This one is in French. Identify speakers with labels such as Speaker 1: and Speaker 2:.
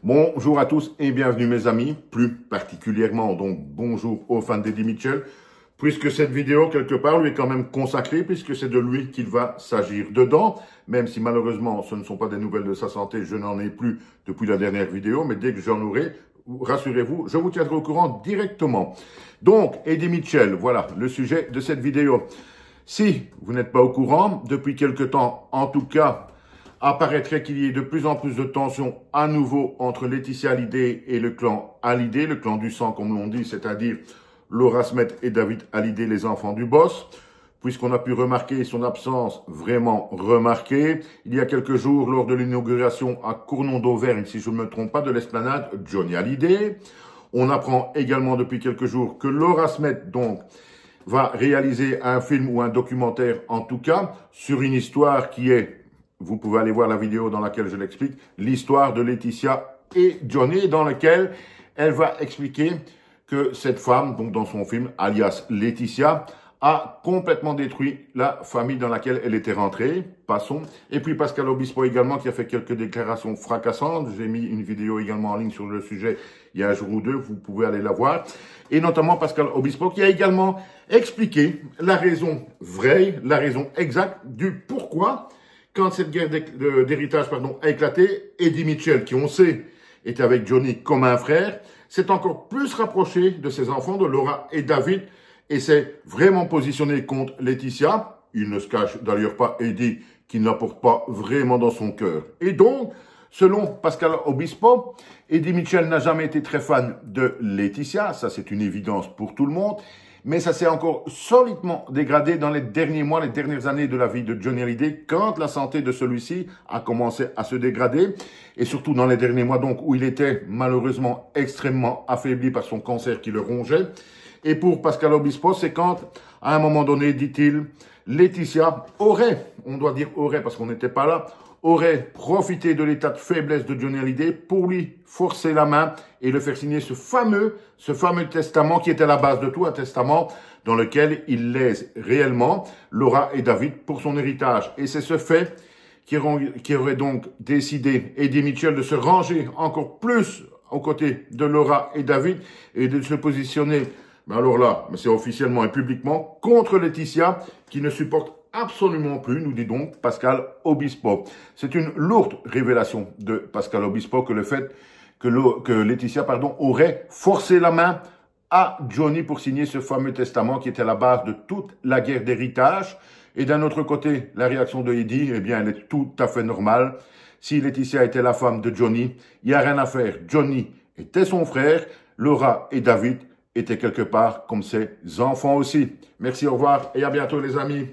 Speaker 1: Bonjour à tous et bienvenue mes amis, plus particulièrement donc bonjour aux fans d'Eddie Mitchell, puisque cette vidéo quelque part lui est quand même consacrée, puisque c'est de lui qu'il va s'agir dedans, même si malheureusement ce ne sont pas des nouvelles de sa santé, je n'en ai plus depuis la dernière vidéo, mais dès que j'en aurai, rassurez-vous, je vous tiendrai au courant directement. Donc Eddie Mitchell, voilà le sujet de cette vidéo. Si vous n'êtes pas au courant, depuis quelque temps en tout cas, apparaîtrait qu'il y ait de plus en plus de tensions à nouveau entre Laetitia Hallyday et le clan Hallyday, le clan du sang comme l'on dit, c'est-à-dire Laura Smet et David Hallyday, les enfants du boss, puisqu'on a pu remarquer son absence vraiment remarquée. Il y a quelques jours, lors de l'inauguration à Cournon d'Auvergne, si je ne me trompe pas, de l'esplanade Johnny Hallyday. On apprend également depuis quelques jours que Laura Smet, donc, va réaliser un film ou un documentaire, en tout cas, sur une histoire qui est, vous pouvez aller voir la vidéo dans laquelle je l'explique, l'histoire de Laetitia et Johnny, dans laquelle elle va expliquer que cette femme, donc dans son film, alias Laetitia, a complètement détruit la famille dans laquelle elle était rentrée. Passons. Et puis Pascal Obispo également, qui a fait quelques déclarations fracassantes. J'ai mis une vidéo également en ligne sur le sujet il y a un jour ou deux, vous pouvez aller la voir. Et notamment Pascal Obispo, qui a également expliqué la raison vraie, la raison exacte du pourquoi, quand cette guerre d'héritage a éclaté, Eddie Mitchell, qui on sait était avec Johnny comme un frère, s'est encore plus rapproché de ses enfants, de Laura et David, et s'est vraiment positionné contre Laetitia. Il ne se cache d'ailleurs pas, Eddie, qu'il n'apporte pas vraiment dans son cœur. Et donc, selon Pascal Obispo, Eddie Mitchell n'a jamais été très fan de Laetitia, ça c'est une évidence pour tout le monde, mais ça s'est encore solidement dégradé dans les derniers mois, les dernières années de la vie de Johnny Hallyday, quand la santé de celui-ci a commencé à se dégrader, et surtout dans les derniers mois, donc, où il était malheureusement extrêmement affaibli par son cancer qui le rongeait. Et pour Pascal Obispo, c'est quand, à un moment donné, dit-il, Laetitia aurait, on doit dire aurait parce qu'on n'était pas là, aurait profité de l'état de faiblesse de Johnny Hallyday pour lui forcer la main et le faire signer ce fameux testament qui était à la base de tout, un testament dans lequel il lèse réellement Laura et David pour son héritage. Et c'est ce fait qui aurait donc décidé Eddie Mitchell de se ranger encore plus aux côtés de Laura et David et de se positionner, mais alors là, c'est officiellement et publiquement, contre Laetitia qui ne supporte absolument plus, nous dit donc Pascal Obispo. C'est une lourde révélation de Pascal Obispo que le fait que Laetitia aurait forcé la main à Johnny pour signer ce fameux testament qui était à la base de toute la guerre d'héritage. Et d'un autre côté, la réaction de Eddie, eh bien, elle est tout à fait normale. Si Laetitia était la femme de Johnny, il n'y a rien à faire. Johnny était son frère, Laura et David étaient quelque part comme ses enfants aussi. Merci, au revoir et à bientôt les amis.